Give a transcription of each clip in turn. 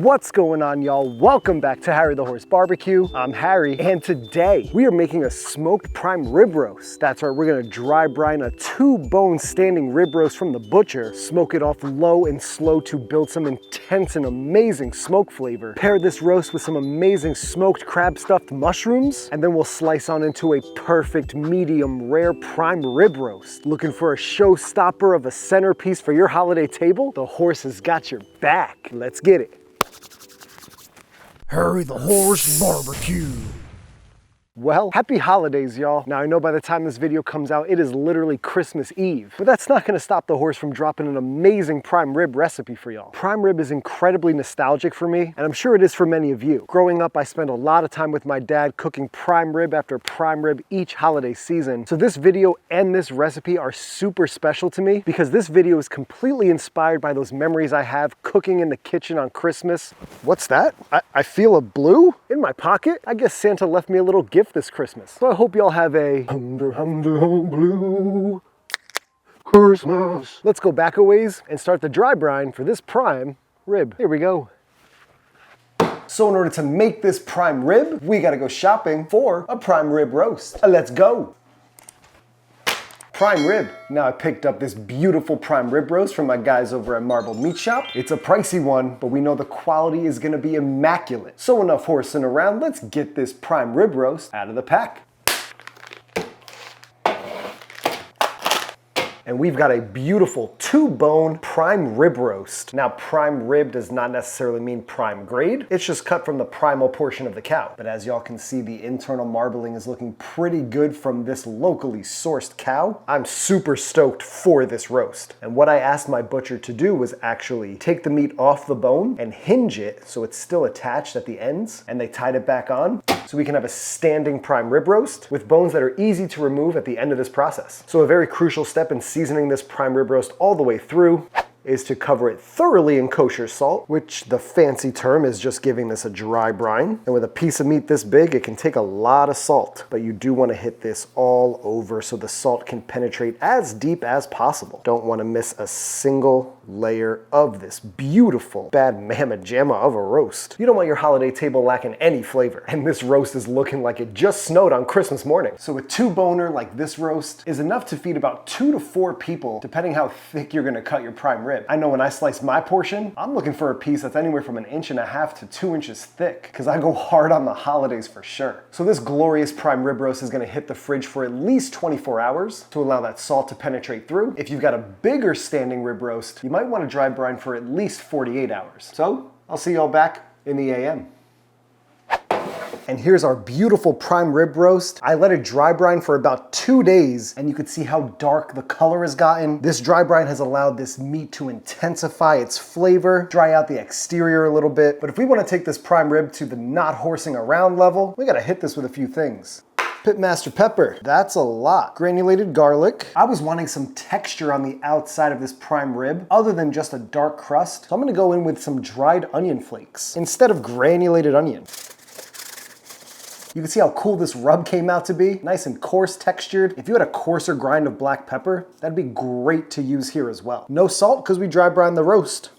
What's going on, y'all? Welcome back to Harry the Horse Barbecue. I'm Harry, and today we are making a smoked prime rib roast. That's right, we're gonna dry brine a 2-bone standing rib roast from the butcher, smoke it off low and slow to build some intense and amazing smoke flavor. Pair this roast with some amazing smoked crab stuffed mushrooms, and then we'll slice on into a perfect medium rare prime rib roast. Looking for a showstopper of a centerpiece for your holiday table? The Horse has got your back. Let's get it. Harry the Horse Barbecue. Well, happy holidays, y'all. Now, I know by the time this video comes out, it is literally Christmas Eve, but that's not gonna stop the Horse from dropping an amazing prime rib recipe for y'all. Prime rib is incredibly nostalgic for me, and I'm sure it is for many of you. Growing up, I spent a lot of time with my dad cooking prime rib after prime rib each holiday season. So this video and this recipe are super special to me because this video is completely inspired by those memories I have cooking in the kitchen on Christmas. What's that? I feel a blue in my pocket. I guess Santa left me a little gift this Christmas. So I hope y'all have a blue Christmas. Let's go back a ways and start the dry brine for this prime rib. Here we go. So in order to make this prime rib, we gotta go shopping for a prime rib roast. Let's go. Prime rib. Now I picked up this beautiful prime rib roast from my guys over at Marble Meat Shop. It's a pricey one, but we know the quality is gonna be immaculate. So enough horsing around, let's get this prime rib roast out of the pack. And we've got a beautiful 2-bone prime rib roast. Now, prime rib does not necessarily mean prime grade. It's just cut from the primal portion of the cow. But as y'all can see, the internal marbling is looking pretty good from this locally sourced cow. I'm super stoked for this roast. And what I asked my butcher to do was actually take the meat off the bone and hinge it so it's still attached at the ends, and they tied it back on so we can have a standing prime rib roast with bones that are easy to remove at the end of this process. So a very crucial step in seasoning this prime rib roast all the way through is to cover it thoroughly in kosher salt, which the fancy term is just giving this a dry brine. And with a piece of meat this big, it can take a lot of salt, but you do want to hit this all over so the salt can penetrate as deep as possible. Don't want to miss a single layer of this beautiful bad mamma jamma of a roast. You don't want your holiday table lacking any flavor, and this roast is looking like it just snowed on Christmas morning. So a 2-boner like this roast is enough to feed about 2 to 4 people, depending how thick you're gonna cut your prime rib. I know when I slice my portion, I'm looking for a piece that's anywhere from 1.5 to 2 inches thick, because I go hard on the holidays for sure. So this glorious prime rib roast is gonna hit the fridge for at least 24 hours to allow that salt to penetrate through. If you've got a bigger standing rib roast, you might want to dry brine for at least 48 hours. So I'll see y'all back in the AM. And here's our beautiful prime rib roast. I let it dry brine for about 2 days, and you can see how dark the color has gotten. This dry brine has allowed this meat to intensify its flavor, dry out the exterior a little bit. But if we want to take this prime rib to the not horsing around level, we gotta hit this with a few things. Pitmaster pepper, that's a lot. Granulated garlic. I was wanting some texture on the outside of this prime rib other than just a dark crust, so I'm gonna go in with some dried onion flakes instead of granulated onion. You can see how cool this rub came out to be. Nice and coarse textured. If you had a coarser grind of black pepper, that'd be great to use here as well. No salt because we dry brine the roast.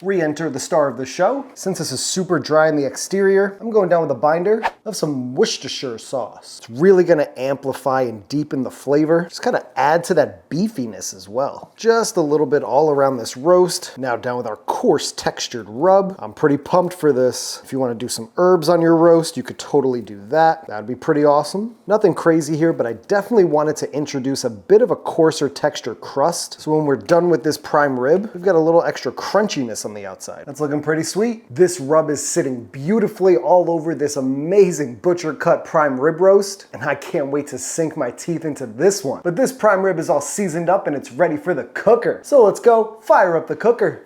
Re-enter the star of the show. Since this is super dry in the exterior, I'm going down with a binder of some Worcestershire sauce. It's really gonna amplify and deepen the flavor. Just kind of add to that beefiness as well. Just a little bit all around this roast. Now down with our coarse textured rub. I'm pretty pumped for this. If you wanna do some herbs on your roast, you could totally do that. That'd be pretty awesome. Nothing crazy here, but I definitely wanted to introduce a bit of a coarser texture crust. So when we're done with this prime rib, we've got a little extra crunchiness on the outside. That's looking pretty sweet. This rub is sitting beautifully all over this amazing butcher cut prime rib roast, and I can't wait to sink my teeth into this one. But this prime rib is all seasoned up and it's ready for the cooker. So let's go fire up the cooker.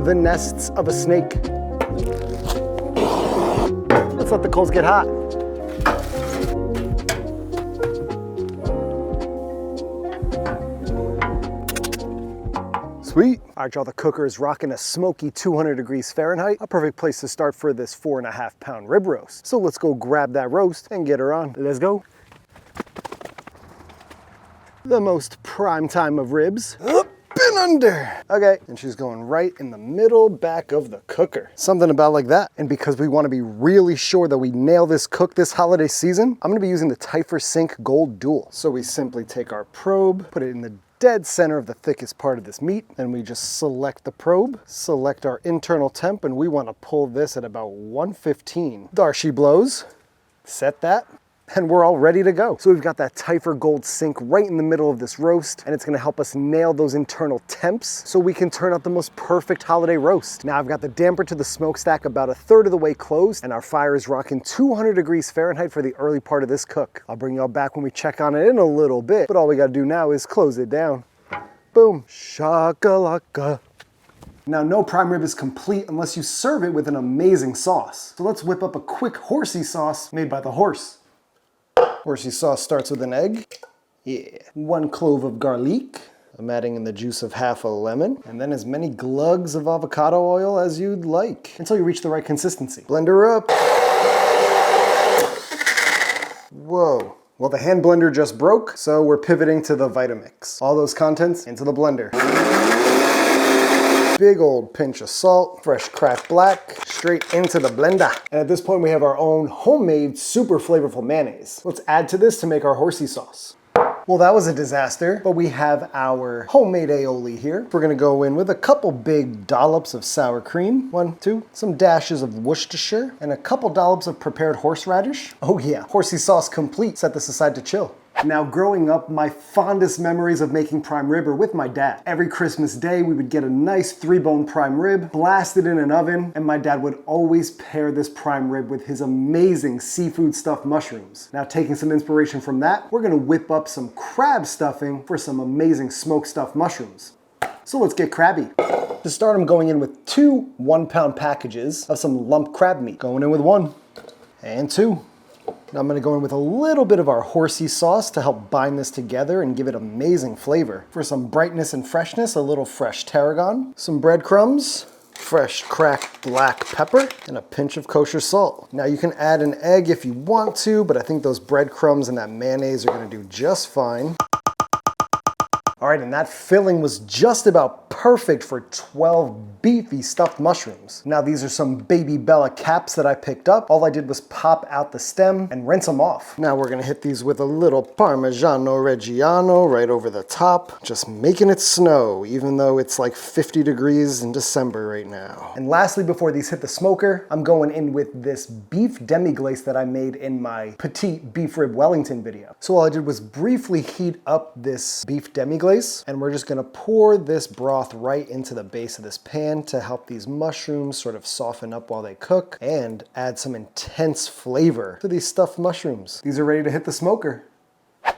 The nests of a snake. Let's let the coals get hot. Sweet. All right, y'all, the cooker is rocking a smoky 200 degrees Fahrenheit, a perfect place to start for this 4.5-pound rib roast. So let's go grab that roast and get her on. Let's go. the most prime time of ribs. Up and under. Okay, and she's going right in the middle back of the cooker. Something about like that. And because we want to be really sure that we nail this cook this holiday season, I'm going to be using the Typher Sync Gold Dual. So we simply take our probe, put it in the dead center of the thickest part of this meat, and we just select the probe, select our internal temp, and we want to pull this at about 115. There she blows. Set that. And we're all ready to go. So we've got that Typher Gold Sync right in the middle of this roast, and it's gonna help us nail those internal temps so we can turn out the most perfect holiday roast. Now I've got the damper to the smokestack about 1/3 of the way closed, and our fire is rocking 200 degrees Fahrenheit for the early part of this cook. I'll bring y'all back when we check on it in a little bit, but all we gotta do now is close it down. Boom, shakalaka. Now, no prime rib is complete unless you serve it with an amazing sauce. So let's whip up a quick horsey sauce made by the horse. Horsey sauce starts with an egg. Yeah. 1 clove of garlic. I'm adding in the juice of half a lemon, and then as many glugs of avocado oil as you'd like until you reach the right consistency. Blend her up. Whoa. Well, the hand blender just broke, so we're pivoting to the Vitamix. All those contents into the blender. Big old pinch of salt, fresh cracked black, straight into the blender. And at this point we have our own homemade super flavorful mayonnaise. Let's add to this to make our horsey sauce. Well, that was a disaster, but we have our homemade aioli here. We're gonna go in with a couple big dollops of sour cream. 1, 2, some dashes of Worcestershire, and a couple dollops of prepared horseradish. Oh yeah, horsey sauce complete. Set this aside to chill. Now, growing up, my fondest memories of making prime rib are with my dad. Every Christmas day, we would get a nice 3-bone prime rib, blast it in an oven, and my dad would always pair this prime rib with his amazing seafood stuffed mushrooms. Now, taking some inspiration from that, we're gonna whip up some crab stuffing for some amazing smoked stuffed mushrooms. So let's get crabby. To start, I'm going in with 2 1-pound packages of some lump crab meat. Going in with 1 and 2. Now I'm gonna go in with a little bit of our horsey sauce to help bind this together and give it amazing flavor. For some brightness and freshness, a little fresh tarragon, some breadcrumbs, fresh cracked black pepper, and a pinch of kosher salt. Now you can add an egg if you want to, but I think those breadcrumbs and that mayonnaise are gonna do just fine. All right, and that filling was just about perfect for 12 beefy stuffed mushrooms. Now these are some Baby Bella caps that I picked up. All I did was pop out the stem and rinse them off. Now we're gonna hit these with a little Parmigiano Reggiano right over the top, just making it snow, even though it's like 50 degrees in December right now. And lastly, before these hit the smoker, I'm going in with this beef demi-glace that I made in my petite beef rib Wellington video. So all I did was briefly heat up this beef demi-glace, and we're just gonna pour this broth right into the base of this pan to help these mushrooms sort of soften up while they cook and add some intense flavor to these stuffed mushrooms. These are ready to hit the smoker. And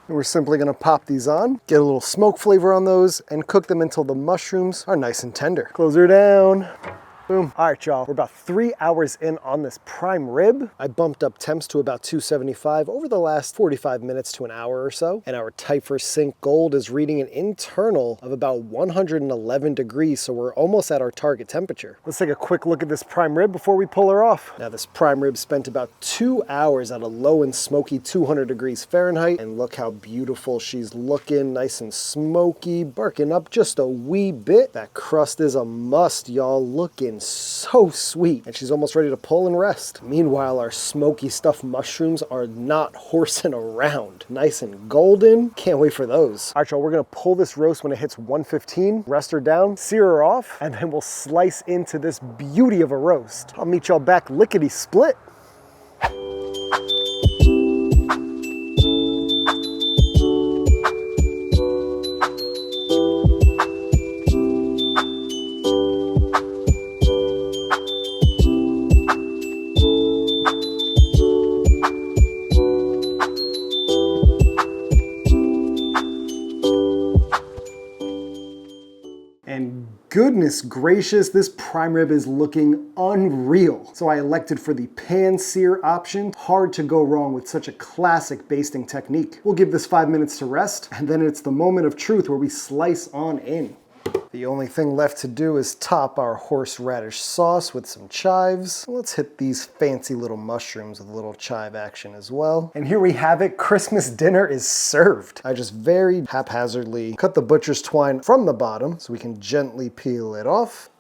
we're simply gonna pop these on, get a little smoke flavor on those, and cook them until the mushrooms are nice and tender. Close her down. Boom. All right, y'all, we're about 3 hours in on this prime rib. I bumped up temps to about 275 over the last 45 minutes to an hour or so, and our Typher Sync Gold is reading an internal of about 111 degrees, so we're almost at our target temperature. Let's take a quick look at this prime rib before we pull her off. Now, this prime rib spent about 2 hours at a low and smoky 200 degrees Fahrenheit, and look how beautiful she's looking, nice and smoky, barking up just a wee bit. That crust is a must, y'all, looking so sweet, and she's almost ready to pull and rest. Meanwhile, our smoky stuffed mushrooms are not horsing around. Nice and golden. Can't wait for those. All right, y'all, we're gonna pull this roast when it hits 115, rest her down, sear her off, and then we'll slice into this beauty of a roast. I'll meet y'all back lickety split. Goodness gracious, this prime rib is looking unreal. So I elected for the pan sear option. Hard to go wrong with such a classic basting technique. We'll give this 5 minutes to rest, and then it's the moment of truth where we slice on in. The only thing left to do is top our horseradish sauce with some chives. Let's hit these fancy little mushrooms with a little chive action as well. And here we have it, Christmas dinner is served. I just very haphazardly cut the butcher's twine from the bottom so we can gently peel it off.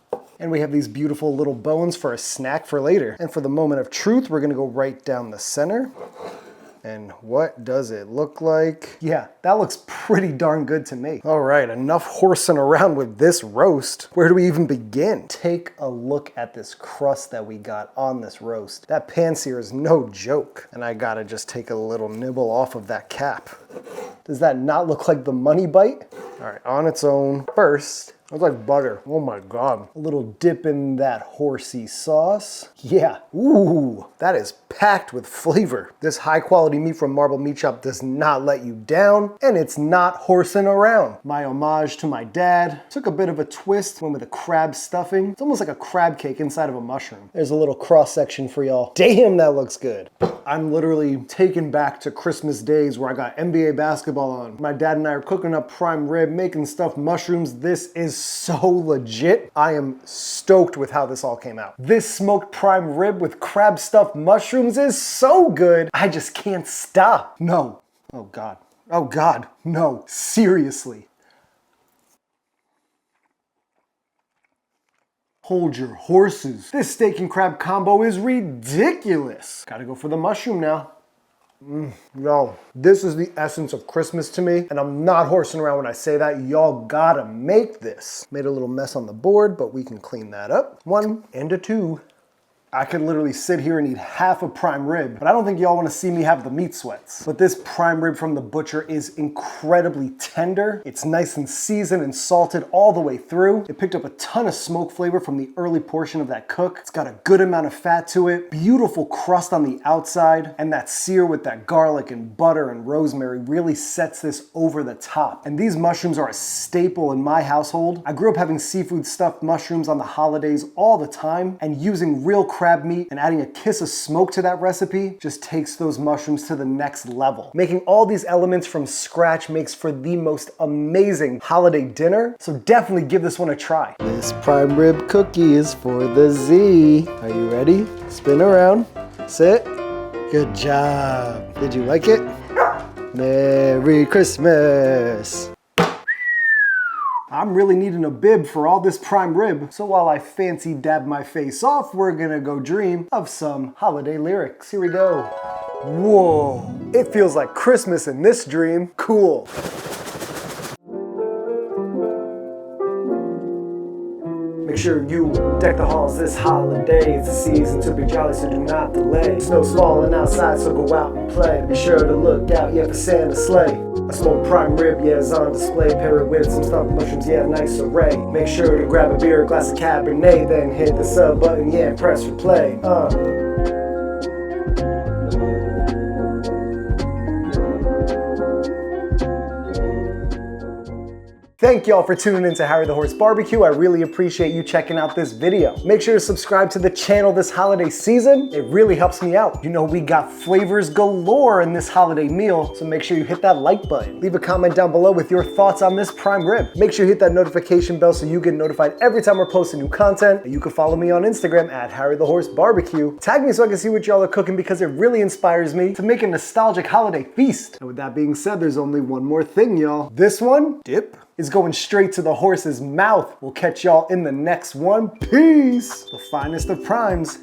And we have these beautiful little bones for a snack for later. And for the moment of truth, we're gonna go right down the center. And what does it look like? Yeah, that looks pretty darn good to me. All right, enough horsing around with this roast. Where do we even begin? Take a look at this crust that we got on this roast. That pan sear is no joke. And I gotta just take a little nibble off of that cap. Does that not look like the money bite? All right, on its own. First, it's like butter. Oh my God. A little dip in that horsey sauce. Yeah, ooh, that is packed with flavor. This high quality meat from Marble Meat Shop does not let you down, and it's not horsing around. My homage to my dad. Took a bit of a twist, went with a crab stuffing. It's almost like a crab cake inside of a mushroom. There's a little cross section for y'all. Damn, that looks good. I'm literally taken back to Christmas days where I got NBA basketball on. My dad and I are cooking up prime rib, making stuffed mushrooms. This is so legit. I am stoked with how this all came out. This smoked prime rib with crab stuffed mushrooms is so good. I just can't stop. No. Oh God. Oh God. No. Seriously. Hold your horses. This steak and crab combo is ridiculous. Gotta go for the mushroom now. Yo, this is the essence of Christmas to me, and I'm not horsing around when I say that. Y'all gotta make this. Made a little mess on the board, but we can clean that up. 1 and a 2. I could literally sit here and eat half a prime rib, but I don't think y'all wanna see me have the meat sweats. But this prime rib from the butcher is incredibly tender. It's nice and seasoned and salted all the way through. It picked up a ton of smoke flavor from the early portion of that cook. It's got a good amount of fat to it, beautiful crust on the outside, and that sear with that garlic and butter and rosemary really sets this over the top. And these mushrooms are a staple in my household. I grew up having seafood stuffed mushrooms on the holidays all the time, and using real crab meat and adding a kiss of smoke to that recipe just takes those mushrooms to the next level. Making all these elements from scratch makes for the most amazing holiday dinner, so definitely give this one a try. This prime rib cookie is for the Z. Are you ready? Spin around, sit. Good job. Did you like it? Merry Christmas. I'm really needing a bib for all this prime rib, so while I fancy dab my face off, we're gonna go dream of some holiday lyrics. Here we go. Whoa, it feels like Christmas in this dream. Cool. Make sure you deck the halls this holiday. It's the season to be jolly, so do not delay. Snow's falling outside, so go out and play. Be sure to look out, yeah, for Santa's sleigh. A smoked prime rib, yeah, is on display. Pair it with some stuffed mushrooms, yeah, nice array. Make sure to grab a beer, a glass of Cabernet, then hit the sub button, yeah, and press replay. Thank y'all for tuning in to Harry the Horse Barbecue. I really appreciate you checking out this video. Make sure to subscribe to the channel this holiday season. It really helps me out. You know, we got flavors galore in this holiday meal, so make sure you hit that like button. Leave a comment down below with your thoughts on this prime rib. Make sure you hit that notification bell so you get notified every time we're posting new content. You can follow me on Instagram at Harry the Horse Barbecue. Tag me so I can see what y'all are cooking because it really inspires me to make a nostalgic holiday feast. And with that being said, there's only one more thing, y'all. This one, dip, is going straight to the horse's mouth. We'll catch y'all in the next one. Peace! The finest of primes